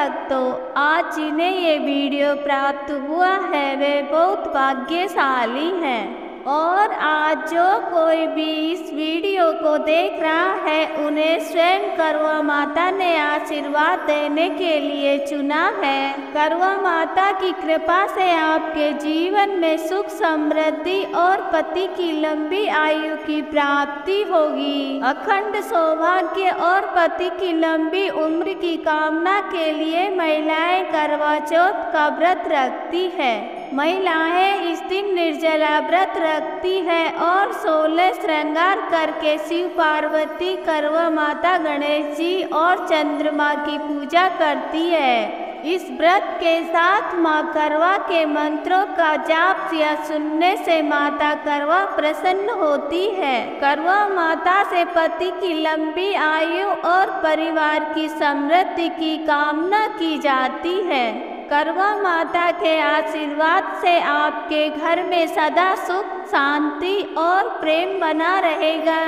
भक्तों, आज जिन्हें ये वीडियो प्राप्त हुआ है वे बहुत भाग्यशाली हैं। और आज जो कोई भी इस वीडियो को देख रहा है उन्हें स्वयं करवा माता ने आशीर्वाद देने के लिए चुना है। करवा माता की कृपा से आपके जीवन में सुख समृद्धि और पति की लंबी आयु की प्राप्ति होगी। अखंड सौभाग्य और पति की लंबी उम्र की कामना के लिए महिलाएं करवा चौथ का व्रत रखती है। महिलाएं इस दिन निर्जला व्रत रखती है और 16 श्रृंगार करके शिव पार्वती, करवा माता, गणेश जी और चंद्रमा की पूजा करती है। इस व्रत के साथ माँ करवा के मंत्रों का जाप या सुनने से माता करवा प्रसन्न होती है। करवा माता से पति की लंबी आयु और परिवार की समृद्धि की कामना की जाती है। करवा माता के आशीर्वाद से आपके घर में सदा सुख, शांति और प्रेम बना रहेगा।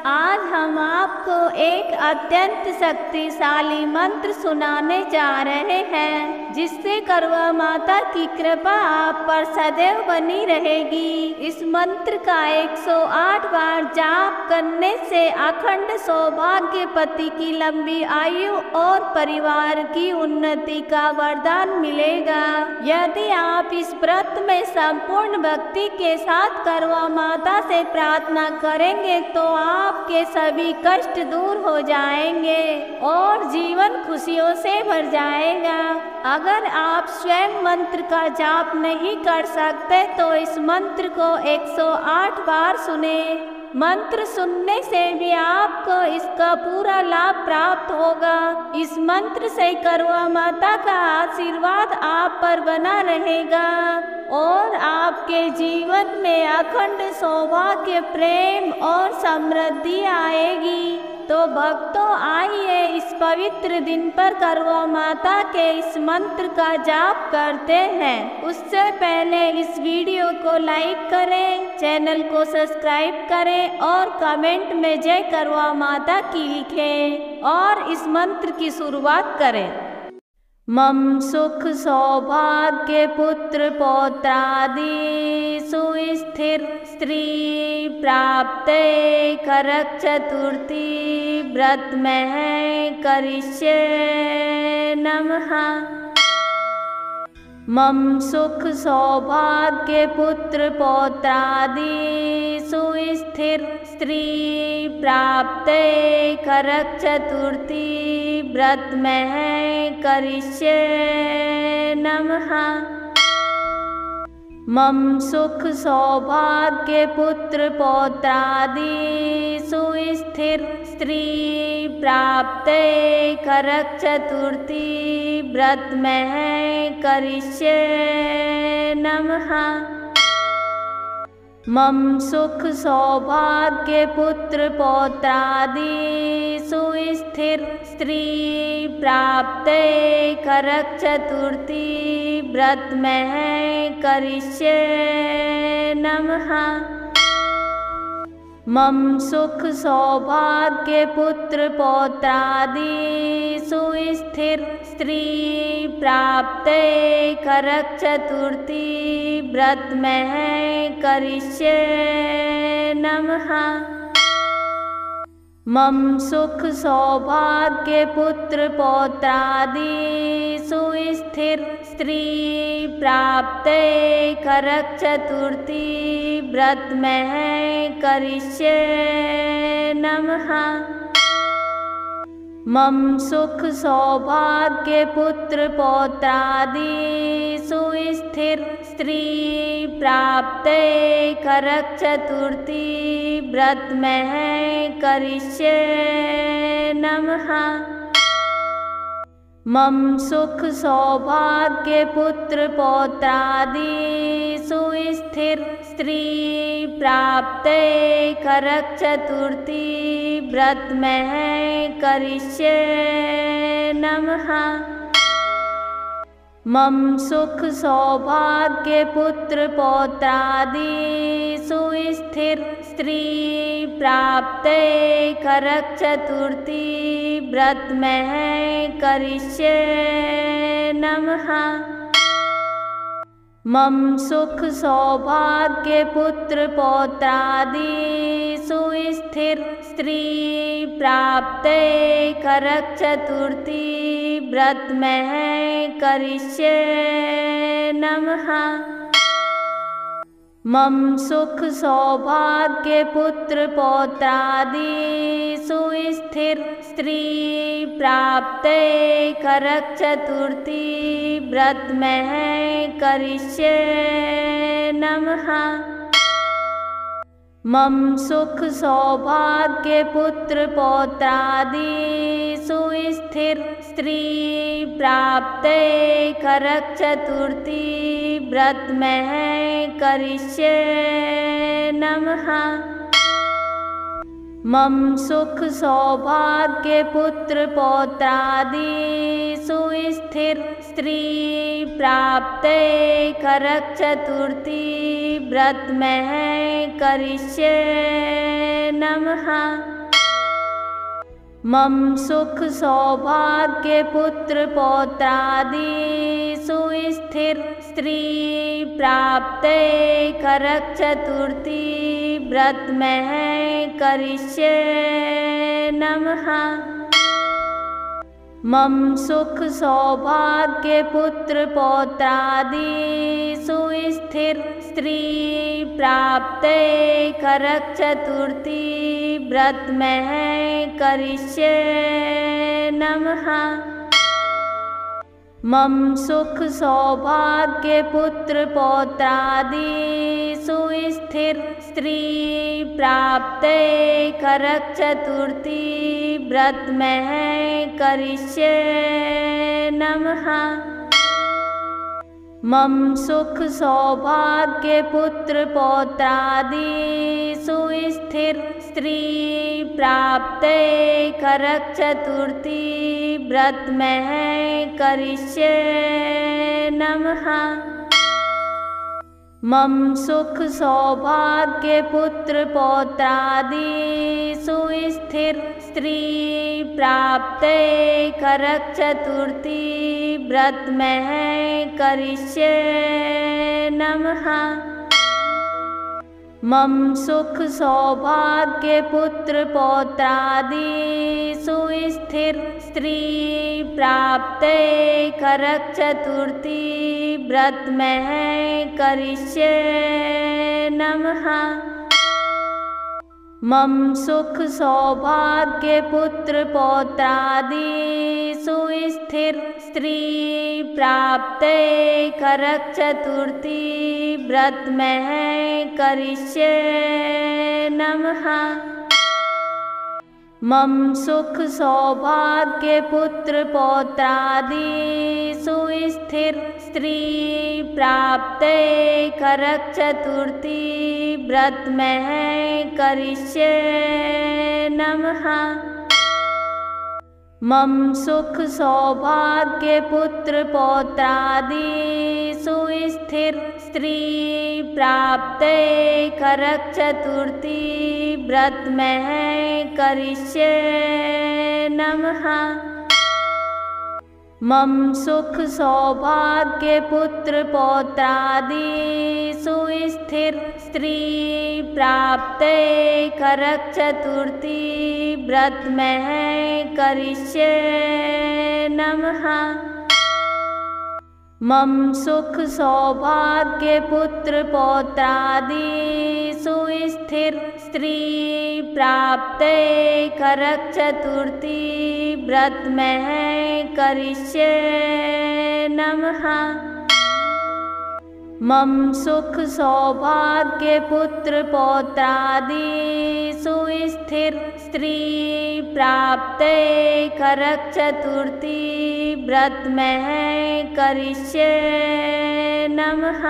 आज हम आपको एक अत्यंत शक्तिशाली मंत्र सुनाने जा रहे हैं जिससे करवा माता की कृपा आप पर सदैव बनी रहेगी। इस मंत्र का 108 बार जाप करने से अखंड सौभाग्य, पति की लंबी आयु और परिवार की उन्नति का वरदान मिलेगा। यदि आप इस व्रत में संपूर्ण भक्ति के साथ करवा माता से प्रार्थना करेंगे तो आपके सभी कष्ट दूर हो जाएंगे और जीवन खुशियों से भर जाएगा। अगर आप स्वयं मंत्र का जाप नहीं कर सकते तो इस मंत्र को 108 बार सुने। मंत्र सुनने से भी आपको इसका पूरा लाभ प्राप्त होगा। इस मंत्र से करवा माता का आशीर्वाद आप पर बना रहेगा और आपके जीवन में अखंड सौभाग्य, प्रेम और समृद्धि आएगी। तो भक्तों, आइए इस पवित्र दिन पर करवा माता के इस मंत्र का जाप करते हैं। उससे पहले इस वीडियो को लाइक करें, चैनल को सब्सक्राइब करें और कमेंट में जय करवा माता की लिखें और इस मंत्र की शुरुआत करें। मम सुख सौभाग्य पुत्र पौत्रादि सुस्थिर स्त्री प्राप्ते करक चतुर्थी व्रत में करिष्ये नमः। मम सुख सौभाग्य पुत्र पौत्रादि सुस्थिर स्त्री प्राप्ते करक चतुर्थी व्रत में करिष्ये नमः। मम सुख सौभाग्य पुत्र पौत्रादि सुस्थिर स्त्री प्राप्ते करक चतुर्थी व्रत में करिष्ये नमः। मम सुख सौभाग्य पुत्र पौत्रादि सुस्थिर स्त्री प्राप्ते करक चतुर्थी व्रत में करिष्ये नमः। मम सुख सौभाग्य पुत्र पौत्रादि सुस्थिर स्त्री प्राप्ते करक चतुर्थी व्रत में करिष्ये नमः। मम सुख सौभाग्य पुत्र पौत्रादि सुस्थिर स्त्री प्राप्ते करक चतुर्थी व्रत में करिष्ये नमः। मम सुख सौभाग्य पुत्र पौत्रादि सुस्थिर स्त्री प्राप्ते करक चतुर्थी व्रत में करिष्ये नमः। मम सुख सौभाग्य पुत्र पौत्रादि सुस्थिर स्त्री प्राप्ते करक चतुर्थी व्रत में करिष्ये नमः। मम सुख सौभाग्य पुत्र पौत्रादि सुस्थिर स्त्री प्राप्ते करक चतुर्थी व्रत में करिष्ये नमः। मम सुख सौभाग्य पुत्र पौत्रादि सुस्थिर स्त्री प्राप्ते करक चतुर्थी व्रत में करिष्ये नमः। मम सुख सौभाग्य पुत्र पौत्रादि सुस्थिर स्त्री प्राप्ते करक चतुर्थी व्रत में करिष्ये नमः। मम सुख सौभाग्य पुत्र पौत्रादि सुस्थिर स्त्री प्राप्ते करक चतुर्थी व्रत में करिष्ये नमः। मम सुख सौभाग्य पुत्र पौत्रादि सुस्थिर स्त्री प्राप्ते करक चतुर्थी व्रत में करिष्ये नमः। मम सुख सौभाग्य पुत्र पौत्रादि सुस्थिर स्त्री प्राप्ते करक चतुर्थी व्रत में करिष्ये नमः। मम सुख सौभाग्य पुत्र पौत्रादि सुस्थिर स्त्री प्राप्ते करक चतुर्थी व्रत में करिष्ये नमः। मम सुख सौभाग्य पुत्र पौत्रादि सुस्थिर स्त्री प्राप्ते करक चतुर्थी व्रत में करिष्ये नमः। मम सुख सौभाग्य पुत्र पौत्रादि सुस्थिर स्त्री प्राप्ते करक चतुर्थी व्रत में करिष्ये नमः। मम सुख सौभाग्य पुत्र पौत्रादि सुस्थिर स्त्री प्राप्ते करक चतुर्थी व्रत में करिष्ये नमः। मम सुख सौभाग्य पुत्र पौत्रादि सुस्थिर स्त्री प्राप्ते करक चतुर्थी व्रत में करिष्ये नमः। मम सुख सौभाग्य पुत्र पौत्रादि सुस्थिर स्त्री प्राप्ते करक चतुर्थी व्रत में करिष्ये नमः। मम सुख सौभाग्य पुत्र पौत्रादि सुस्थिर स्त्री प्राप्ते करक चतुर्थी व्रत में करिष्ये नमः। मम सुख सौभाग्य पुत्र पौत्रादि सुस्थिर स्त्री प्राप्ते करक चतुर्थी व्रत में करिष्ये नमः। मम सुख सौभाग्य पुत्र पौत्रादि सुस्थिर स्त्री प्राप्ते करक चतुर्थी व्रत में करिष्ये नमः। मम सुख सौभाग्य पुत्र पौत्रादि सुस्थिर स्त्री प्राप्ते करक चतुर्थी व्रत में करिष्ये नमः। मम सुख सौभाग्य पुत्र पौत्रादि सुस्थिर स्त्री प्राप्ते करक चतुर्थी व्रत में करिष्ये नमः।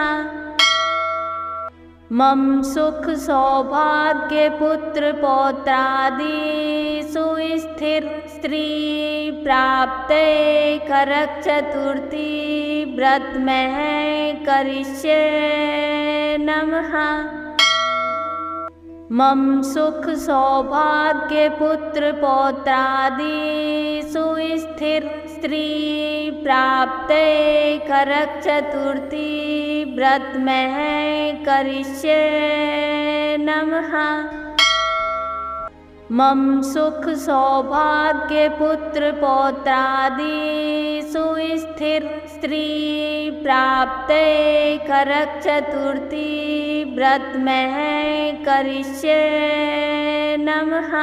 मम सुख सौभाग्य पुत्र पौत्रादि सुस्थिर स्त्री प्राप्ते करक चतुर्थी व्रत में करिष्ये नमः। मम सुख सौभाग्य पुत्र पौत्रादि सुस्थिर स्त्री प्राप्ते करक चतुर्थी व्रत में करिष्ये नमः। मम सुख सौभाग्य पुत्र पौत्रादि सुस्थिर स्त्री प्राप्ते करक चतुर्थी व्रत में करिष्ये नमः।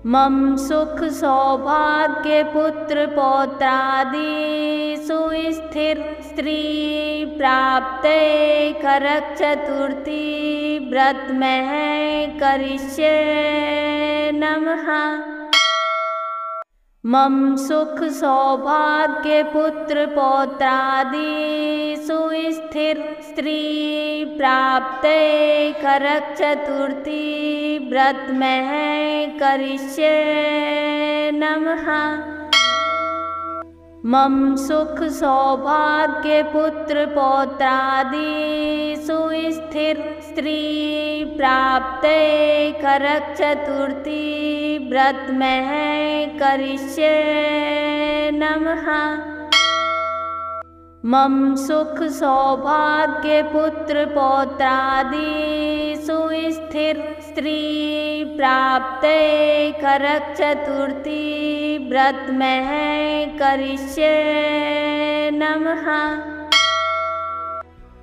मम सुख सौभाग्य पुत्र पौत्रादि सुस्थिर स्त्री प्राप्ते करक चतुर्थी व्रत में करिष्ये नमः। मम सुख सौभाग्य पुत्र पौत्रादि सुस्थिर स्त्री प्राप्ते करक चतुर्थी व्रत में करिष्ये नमः। मम सुख सौभाग्य पुत्र पौत्रादि सुस्थिर स्त्री प्राप्ते करक चतुर्थी व्रत में करिष्ये नमः। मम सुख सौभाग्य पुत्र पौत्रादि सुस्थिर स्त्री प्राप्ते करक चतुर्थी व्रत में करिष्ये नमः।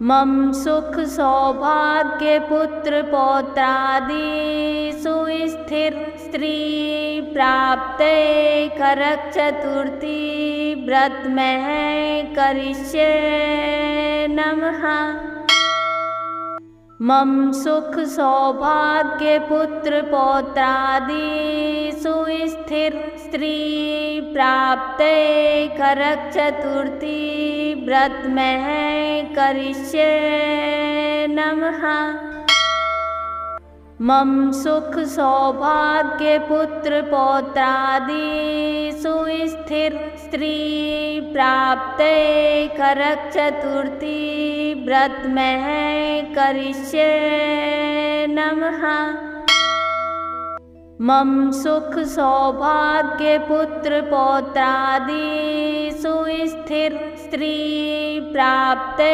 मम सुख सौभाग्य पुत्र पौत्रादि सुस्थिर स्त्री प्राप्ते करक चतुर्थी व्रत में करिष्ये नमः। मम सुख सौभाग्य पुत्र पौत्रादि सुस्थिर स्त्री प्राप्ते करक चतुर्थी व्रत में करिष्ये नमः। मम सुख सौभाग्य पुत्र पौत्रादि सुस्थिर स्त्री प्राप्ते करक चतुर्थी व्रत में करिष्ये नमः। मम सुख सौभाग्य पुत्र पौत्रादि सुस्थिर स्त्री प्राप्ते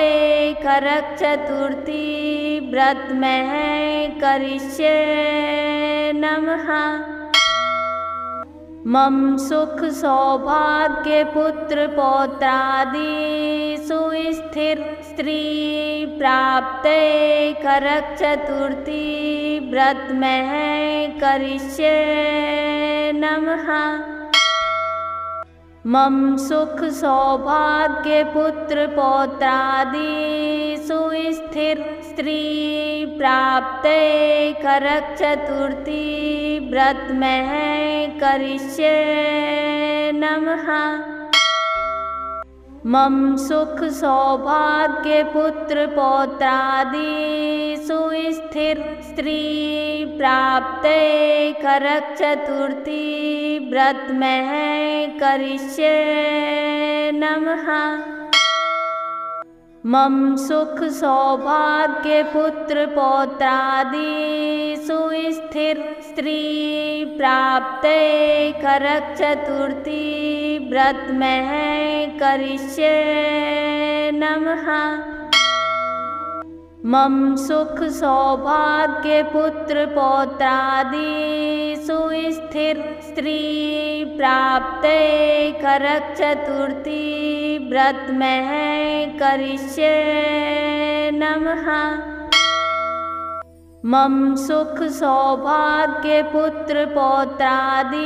करक चतुर्थी व्रत में करिष्ये नमः। मम सुख सौभाग्य पुत्र पौत्रादि सुस्थिर स्त्री प्राप्ते करक चतुर्थी व्रत में करिष्ये नमः। मम सुख सौभाग्य पुत्र पौत्रादि सुस्थिर स्त्री प्राप्ते करक चतुर्थी व्रत में करिष्ये नमः। मम सुख सौभाग्य पुत्र पौत्रादि सुस्थिर स्त्री प्राप्ते करक चतुर्थी व्रत में करिष्ये नमः। मम सुख सौभाग्य पुत्र पौत्रादि सुस्थिर स्त्री प्राप्ते करक चतुर्थी व्रत में करिष्ये नमः। मम सुख सौभाग्य पुत्र पौत्रादि सुस्थिर स्त्री प्राप्ते करक चतुर्थी व्रत में करिष्ये नमः। मम सुख सौभाग्य पुत्र पौत्रादि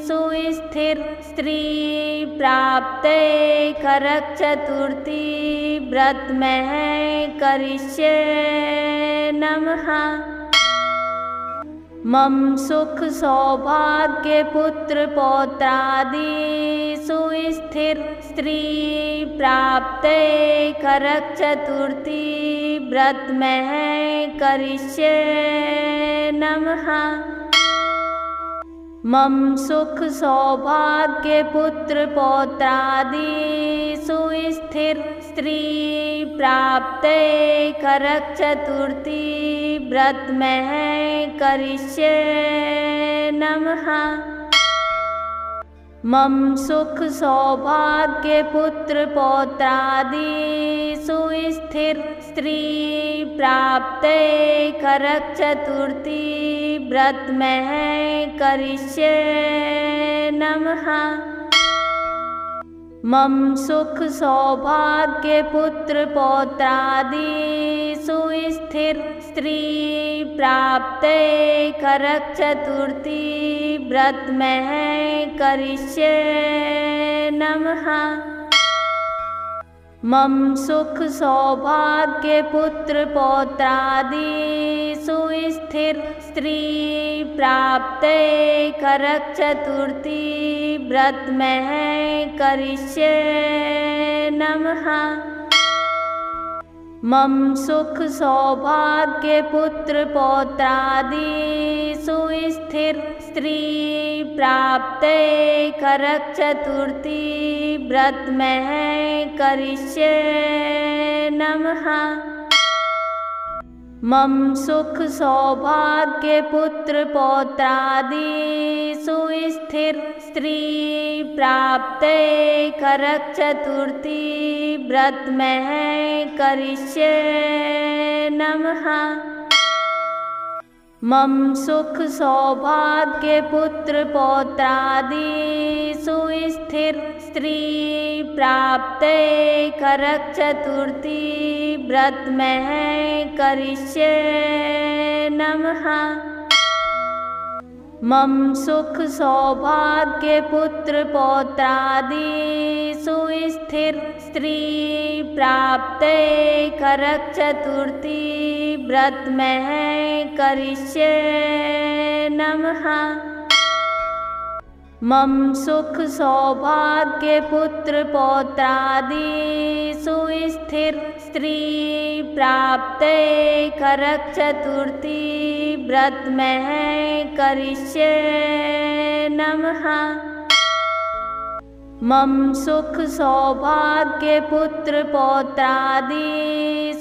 सुस्थिर स्त्री प्राप्ते करक चतुर्थी व्रत में करिष्ये नमः। मम सुख सौभाग्य पुत्र पौत्रादि सुस्थिर स्त्री प्राप्ते करक चतुर्थी व्रत में करिष्ये नमः। मम सुख सौभाग्य पुत्र पौत्रादि सुस्थिर स्त्री प्राप्ते करक चतुर्थी व्रत में करिष्ये नमः। मम सुख सौभाग्य पुत्र पौत्रादि सुस्थिर स्त्री प्राप्ते करक चतुर्थी व्रत में करिष्ये नमः। मम सुख सौभाग्य पुत्र पौत्रादि सुस्थिर स्त्री प्राप्ते करक चतुर्थी व्रत में करिष्ये नमः। मम सुख सौभाग्य पुत्र पौत्रादि सुस्थिर स्त्री प्राप्ते करक चतुर्थी व्रत में करिष्ये नमः। मम सुख सौभाग्य पुत्र पौत्रादि सुस्थिर स्त्री प्राप्ते करक चतुर्थी व्रत में करिष्ये नमः। मम सुख सौभाग्य पुत्र पौत्रादि सुस्थिर स्त्री प्राप्ते करक चतुर्थी व्रत में करिष्ये नमः। मम सुख सौभाग्य पुत्र पौत्रादि सुस्थिर स्त्री प्राप्ते करक चतुर्थी व्रत में करिष्ये नमः। मम सुख सौभाग्य पुत्र पौत्रादि सुस्थिर स्त्री प्राप्ते करक चतुर्थी व्रत में करिष्ये नमः। मम सुख सौभाग्य पुत्र पौत्रादि सुस्थिर स्त्री प्राप्ते करक चतुर्थी व्रत में करिष्ये नमः। मम सुख सौभाग्य पुत्र पौत्रादि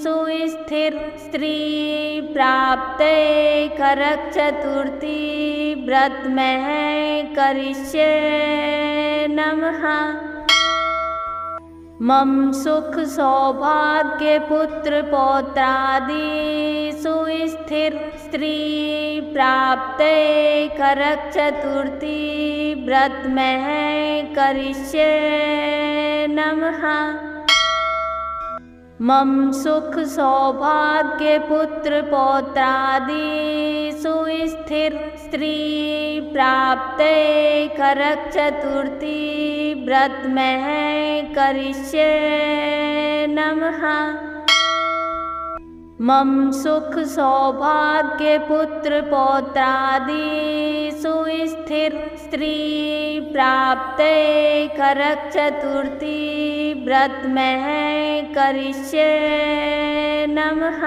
सुस्थिर स्त्री प्राप्ते करक चतुर्थी व्रत में करिष्ये नमः। मम सुख सौभाग्य पुत्र पौत्रादि सुस्थिर स्त्री प्राप्ते करक चतुर्थी व्रत में करिष्ये नमः। मम सुख सौभाग्य पुत्र पौत्रादि सुस्थिर स्त्री प्राप्ते करक चतुर्थी व्रत में करिष्ये नमः। मम सुख सौभाग्य पुत्र पौत्रादि सुस्थिर स्त्री प्राप्ते करक चतुर्थी व्रत में करिष्ये नमः।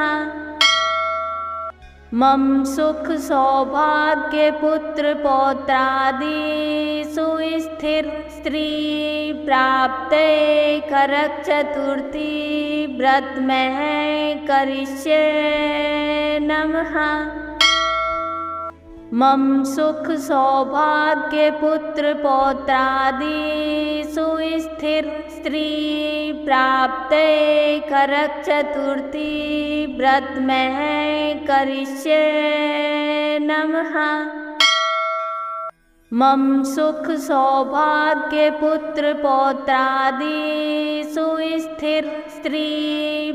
मम सुख सौभाग्य पुत्र पौत्रादि सुस्थिर स्त्री प्राप्ते करक चतुर्थी व्रत में करिष्ये नमः। मम सुख सौभाग्य पुत्र पौत्रादि सुस्थिर स्त्री प्राप्ते करक चतुर्थी व्रत में करिष्ये नमः। मम सुख सौभाग्य पुत्र पौत्रादि सुस्थिर स्त्री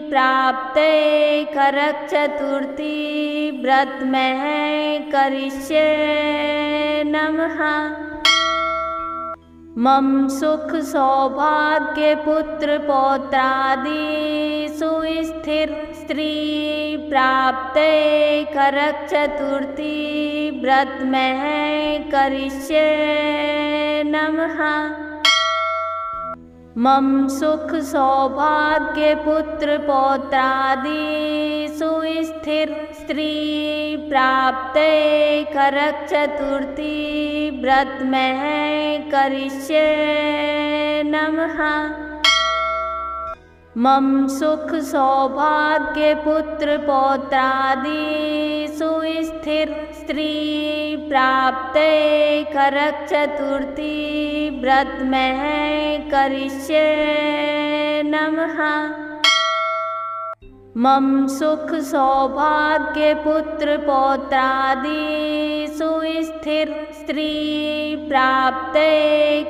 प्राप्ते करक चतुर्थी व्रत में करिष्ये नमः। मम सुख सौभाग्य पुत्र पौत्रादि सुस्थिर स्त्री प्राप्ते करक चतुर्थी व्रत में करिष्ये नमः। मम सुख सौभाग्य पुत्र पौत्रादि सुस्थिर स्त्री प्राप्ते करक चतुर्थी व्रत में करिष्ये नमः। मम सुख सौभाग्य पुत्र पौत्रादि सुस्थिर स्त्री प्राप्ते करक चतुर्थी व्रत में करिष्ये नमः। मम सुख सौभाग्य पुत्र पौत्रादि सुस्थिर स्त्री प्राप्ते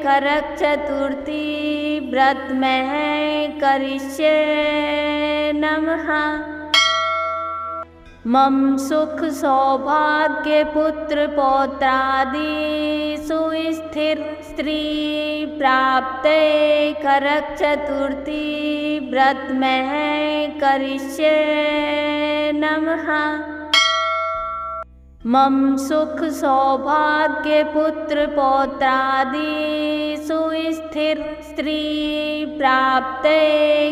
करक चतुर्थी व्रत में करिष्ये नमः। मम सुख सौभाग्य पुत्र पौत्रादि सुस्थिर स्त्री प्राप्ते करक चतुर्थी व्रत में करिष्ये नमः। मम सुख सौभाग्य पुत्र पौत्रादि सुस्थिर स्त्री प्राप्ते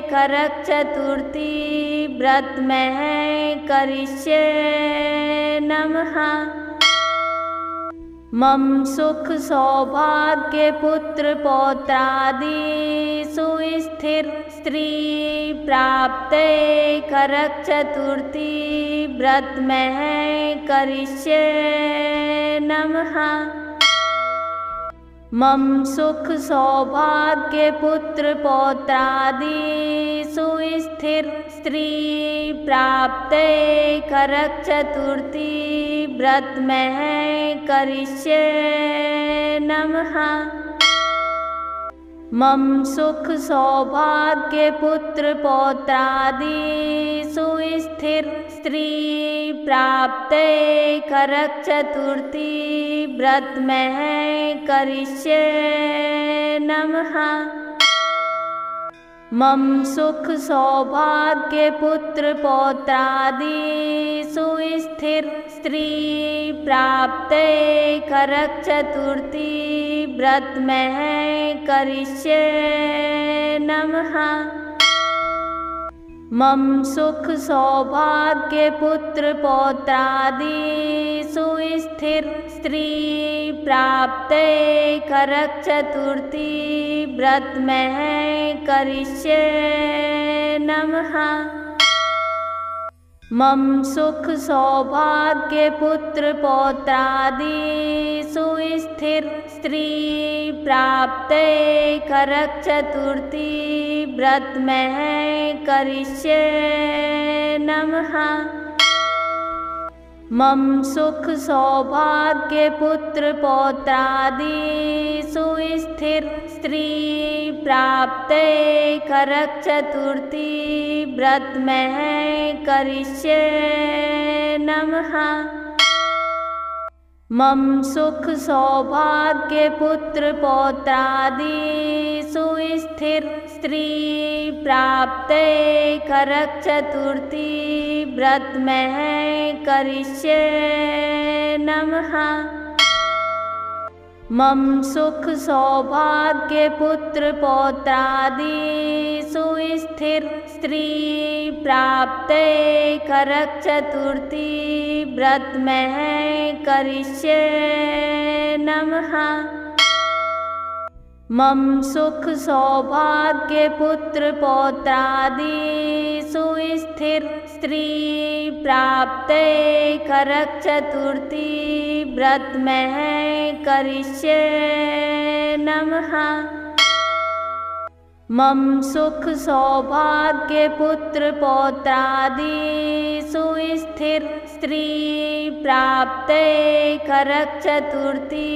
करक चतुर्थी व्रत में करिष्ये नमः। मम सुख सौभाग्य पुत्र पौत्रादि सुस्थिर स्त्री प्राप्ते करक चतुर्थी व्रत में करिष्ये नमः। मम सुख सौभाग्य पुत्र पौत्रादि सुस्थिर स्त्री प्राप्ते करक चतुर्थी व्रत में करिष्ये नमः। मम सुख सौभाग्य पुत्र पौत्रादि सुस्थिर स्त्री प्राप्ते करक चतुर्थी व्रत में करिष्ये नमः। मम सुख सौभाग्य पुत्र पौत्रादि सुस्थिर स्त्री प्राप्ते करक चतुर्थी व्रत में करिष्ये नमः। मम सुख सौभाग्य पुत्र पौत्रादि सुस्थिर स्त्री प्राप्ते करक चतुर्थी व्रत में करिष्ये नमः। मम सुख सौभाग्य पुत्र पौत्रादि सुस्थिर स्त्री प्राप्ते करक चतुर्थी व्रत में करिष्ये नमः। मम सुख सौभाग्य पुत्र पौत्रादि सुस्थिर स्त्री प्राप्ते करक चतुर्थी व्रत में करिष्ये नमः। मम सुख सौभाग्य पुत्र पौत्रादि सुस्थिर स्त्री प्राप्ते करक चतुर्थी व्रत में करिष्ये नमः। मम सुख सौभाग्य पुत्र पौत्रादि सुस्थिर स्त्री प्राप्ते करक चतुर्थी व्रत में करिष्ये नमः। मम सुख सौभाग्य पुत्र पौत्रादि सुस्थिर स्त्री प्राप्ते करक चतुर्थी व्रत में करिष्ये नमः। मम सुख सौभाग्य पुत्र पौत्रादि सुस्थिर स्त्री प्राप्ते करक चतुर्थी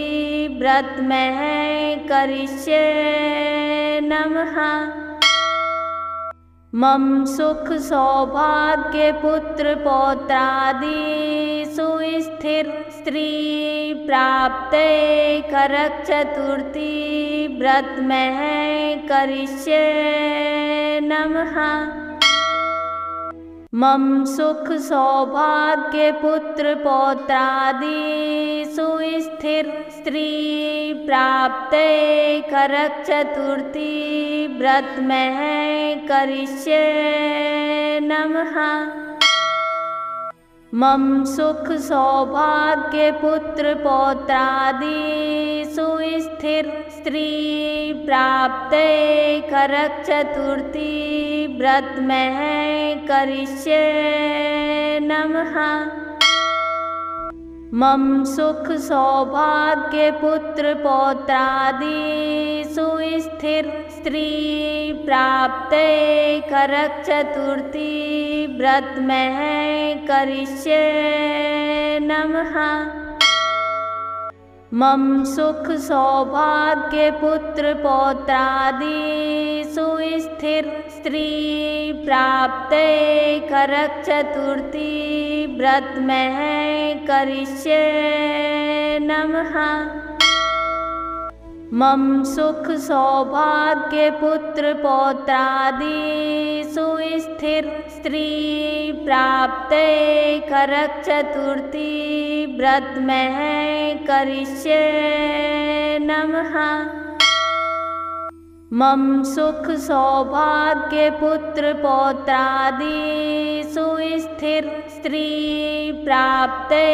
व्रत में करिष्ये नमः। मम सुख सौभाग्य पुत्र पौत्रादि सुस्थिर स्त्री प्राप्ते करक चतुर्थी व्रत में करिष्ये नमः। मम सुख सौभाग्य पुत्र पौत्रादि सुस्थिर स्त्री प्राप्ते करक चतुर्थी व्रत में करिष्ये नमः। मम सुख सौभाग्य पुत्र पौत्रादि सुस्थिर स्त्री प्राप्ते करक चतुर्थी व्रत में करिष्ये नमः। मम सुख सौभाग्य पुत्र पौत्रादि सुस्थिर स्त्री प्राप्ते करक चतुर्थी व्रत में करिष्ये नमः। मम सुख सौभाग्य पुत्र पौत्रादि सुस्थिर स्त्री प्राप्ते करक चतुर्थी व्रत में करिष्ये नमः। मम सुख सौभाग्य पुत्र पौत्रादि सुस्थिर स्त्री प्राप्ते करक चतुर्थी व्रत में करिष्ये नमः। मम सुख सौभाग्य पुत्र पौत्रादि सुस्थिर स्त्री प्राप्ते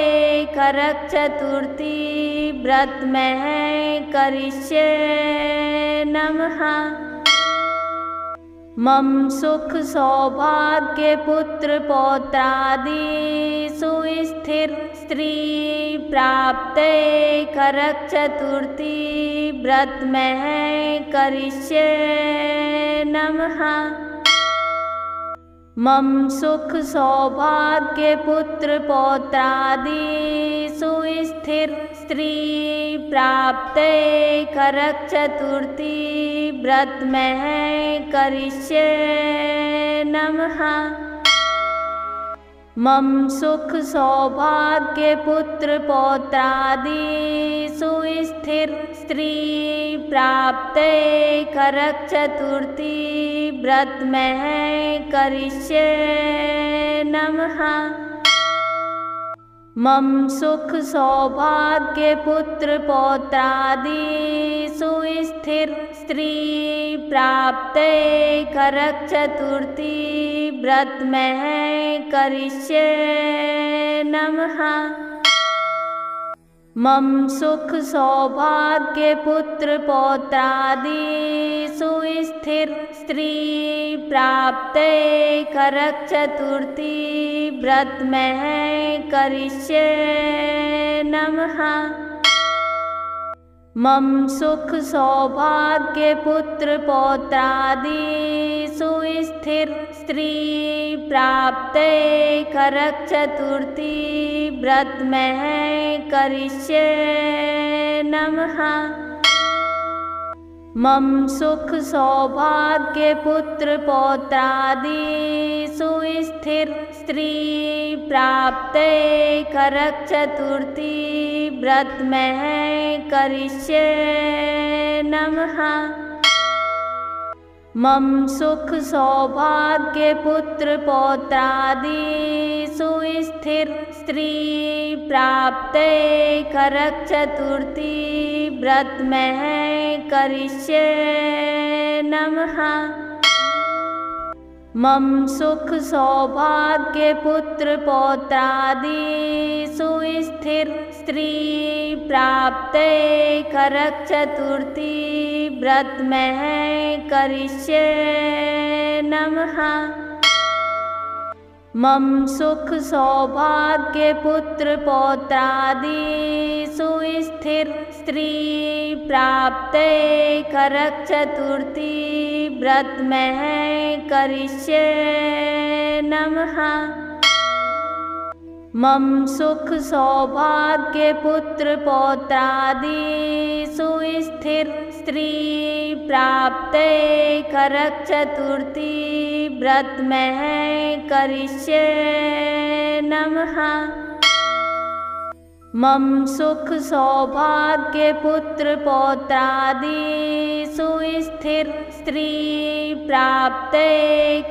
करक चतुर्थी व्रत में करिष्ये नमः। मम सुख सौभाग्य पुत्र पौत्रादि सुस्थिर स्त्री प्राप्ते करक चतुर्थी व्रत में करिष्ये नमः। मम सुख सौभाग्य पुत्र पौत्रादि सुस्थिर स्त्री प्राप्ते करक चतुर्थी व्रत में करिष्ये नमः। मम सुख सौभाग्य पुत्र पौत्रादि सुस्थिर स्त्री प्राप्ते करक चतुर्थी व्रत में करिष्ये नमः। मम सुख सौभाग्य पुत्र पौत्रादि सुस्थिर स्त्री प्राप्ते करक चतुर्थी व्रत में करिष्ये नमः। मम सुख सौभाग्य पुत्र पौत्रादि सुस्थिर स्त्री प्राप्ते करक चतुर्थी व्रत में करिष्ये नमः। मम सुख सौभाग्य पुत्र पौत्रादि सुस्थिर स्त्री प्राप्ते करक चतुर्थी व्रत में करिष्ये नमः। मम सुख सौभाग्य पुत्र पौत्रादि सुस्थिर स्त्री प्राप्ते करक चतुर्थी व्रत में करिष्ये नमः। मम सुख सौभाग्य पुत्र पौत्रादि सुस्थिर स्त्री प्राप्ते करक चतुर्थी व्रत में करिष्ये नमः। मम सुख सौभाग्य पुत्र पौत्रादि सुस्थिर स्त्री प्राप्ते करक चतुर्थी व्रत में करिष्ये नमः। मम सुख सौभाग्य पुत्र पौत्रादि सुस्थिर स्त्री प्राप्ते करक चतुर्थी व्रत में करिष्ये नमः। मम सुख सौभाग्य पुत्र पौत्रादि सुस्थिर स्त्री प्राप्ते करक चतुर्थी व्रत में करिष्ये नमः। मम सुख सौभाग्य पुत्र पौत्रादि सुस्थिर स्त्री प्राप्ते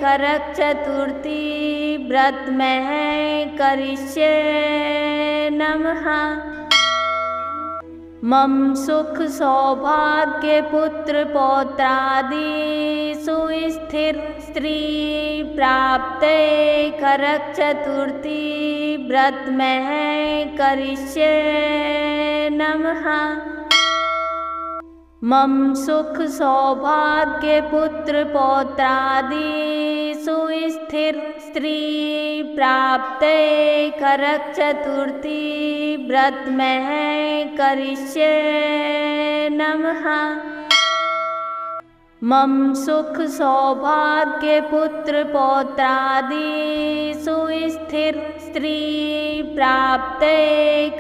करक चतुर्थी व्रत में करिष्ये नमः। मम सुख सौभाग्य पुत्र पौत्रादि सुस्थिर स्त्री प्राप्ते करक चतुर्थी व्रत में करिष्ये नमः। मम सुख सौभाग्य पुत्र पौत्रादि सुस्थिर स्त्री प्राप्ते करक चतुर्थी व्रत में करिष्ये नमः। मम सुख सौभाग्य पुत्र पौत्रादि सुस्थिर स्त्री प्राप्ते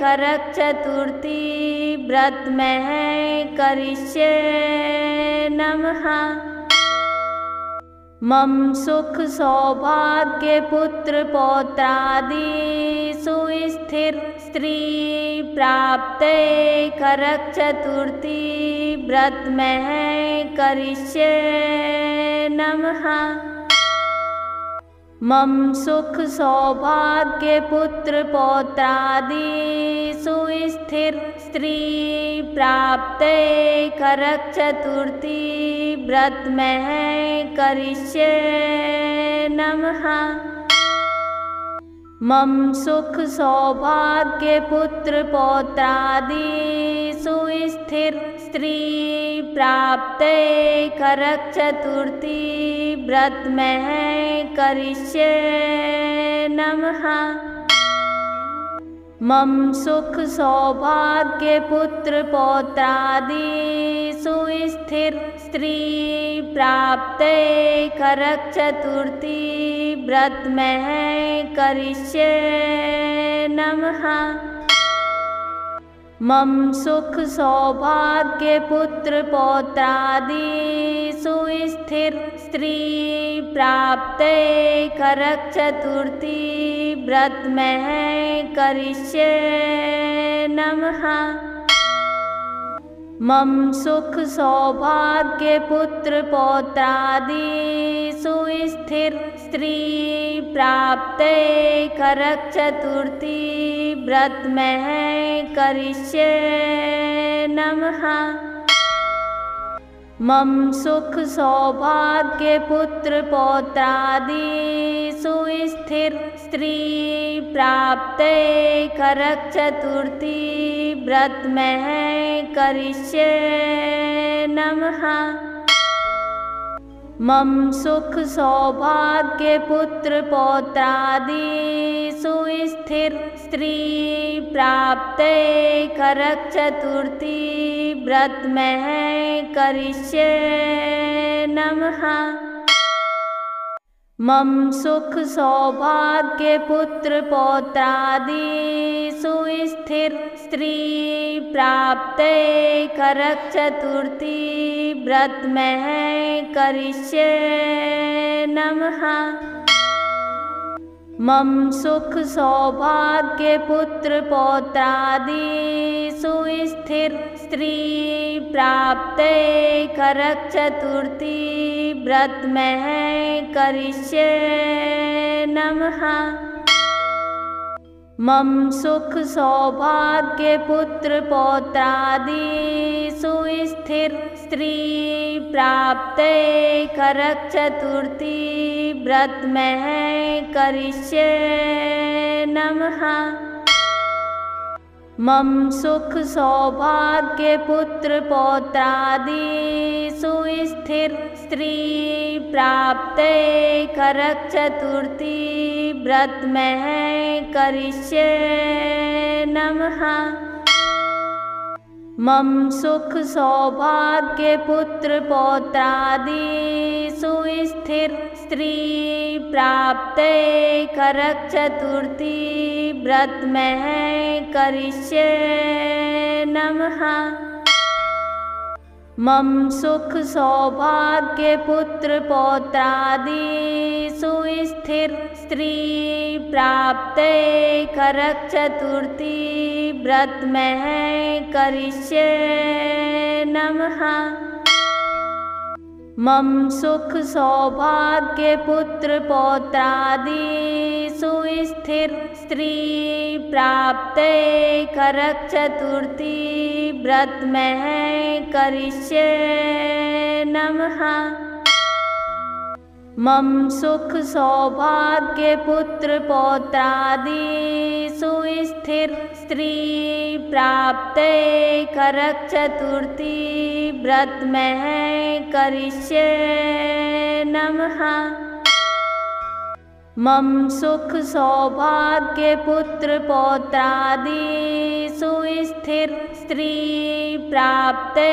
करक चतुर्थी व्रत में करिष्ये नमः। मम सुख सौभाग्य पुत्र पौत्रादि सुस्थिर स्त्री प्राप्ते करक चतुर्थी व्रत में करिष्ये नमः। मम सुख सौभाग्य पुत्र पौत्रादि सुस्थिर स्त्री प्राप्ते करक चतुर्थी व्रत में करिष्ये नमः। मम सुख सौभाग्य पुत्र पौत्रादि सुस्थिर स्त्री प्राप्ते करक चतुर्थी व्रत में करिष्ये नमः। मम सुख सौभाग्य पुत्र पौत्रादि सुस्थिर स्त्री प्राप्ते करक चतुर्थी व्रत में करिष्ये नमः। मम सुख सौभाग्य पुत्र पौत्रादि सुस्थिर स्त्री प्राप्ते करक चतुर्थी व्रत में करिष्ये नमः। मम सुख सौभाग्य पुत्र पौत्रादि सुस्थिर स्त्री प्राप्ते करक चतुर्थी व्रत में करिष्ये नमः। मम सुख सौभाग्य पुत्र पौत्रादि सुस्थिर स्त्री प्राप्ते करक चतुर्थी व्रत में करिष्ये नमः। मम सुख सौभाग्य पुत्र पौत्रादि सुस्थिर स्त्री प्राप्ते करक चतुर्थी व्रत में करिष्ये नमः। मम सुख सौभाग्य पुत्र पौत्रादि सुस्थिर स्त्री प्राप्ते करक चतुर्थी व्रत में करिष्ये नमः। मम सुख सौभाग्य पुत्र पौत्रादि सुस्थिर स्त्री प्राप्ते करक चतुर्थी व्रत में करिष्ये नमः। मम सुख सौभाग्य पुत्र पौत्रादि सुस्थिर स्त्री प्राप्ते करक चतुर्थी व्रत में करिष्ये नमः। मम सुख सौभाग्य पुत्र पौत्रादि सुस्थिर स्त्री प्राप्ते करक चतुर्थी व्रत में करिष्ये नमः। मम सुख सौभाग्य पुत्र पौत्रादि सुस्थिर स्त्री प्राप्ते करक चतुर्थी व्रत में करिष्ये नमः। मम सुख सौभाग्य पुत्र पौत्रादि सुस्थिर स्त्री प्राप्ते करक चतुर्थी व्रत में करिष्ये नमः। मम सुख सौभाग्य पुत्र पौत्रादि सुस्थिर स्त्री प्राप्ते करक चतुर्थी व्रत में करिष्ये नमः। मम सुख सौभाग्य पुत्र पौत्रादि सुस्थिर स्त्री प्राप्ते करक चतुर्थी व्रत में करिष्ये नमः। मम सुख सौभाग्य पुत्र पौत्रादि सुस्थिर स्त्री प्राप्ते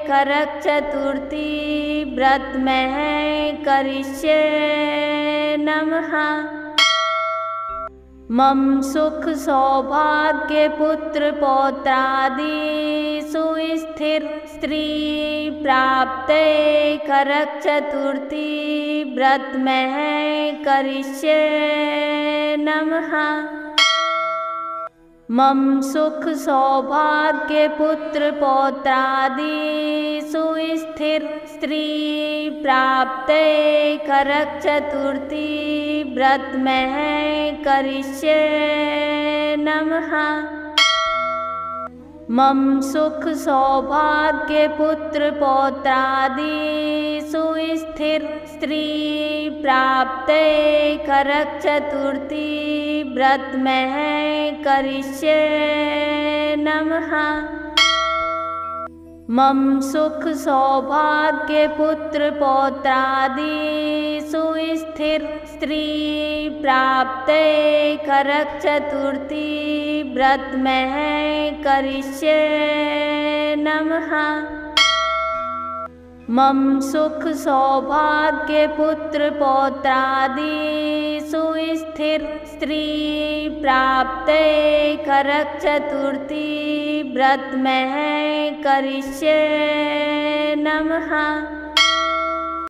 करक चतुर्थी व्रत में करिष्ये नमः। मम सुख सौभाग्य पुत्र पौत्रादि सुस्थिर स्त्री प्राप्ते करक चतुर्थी व्रत में करिष्ये नमः। मम सुख सौभाग्य पुत्र पौत्रादि सुस्थिर स्त्री प्राप्ते करक चतुर्थी व्रत में करिष्ये नमः। मम सुख सौभाग्य पुत्र पौत्रादि सुस्थिर स्त्री प्राप्ते करक चतुर्थी व्रत में करिष्ये नमः। मम सुख सौभाग्य पुत्र पौत्रादि सुस्थिर स्त्री प्राप्ते करक चतुर्थी व्रत में करिष्ये नमः। मम सुख सौभाग्य पुत्र पौत्रादि सुस्थिर स्त्री प्राप्ते करक चतुर्थी व्रत में करिष्ये नमः।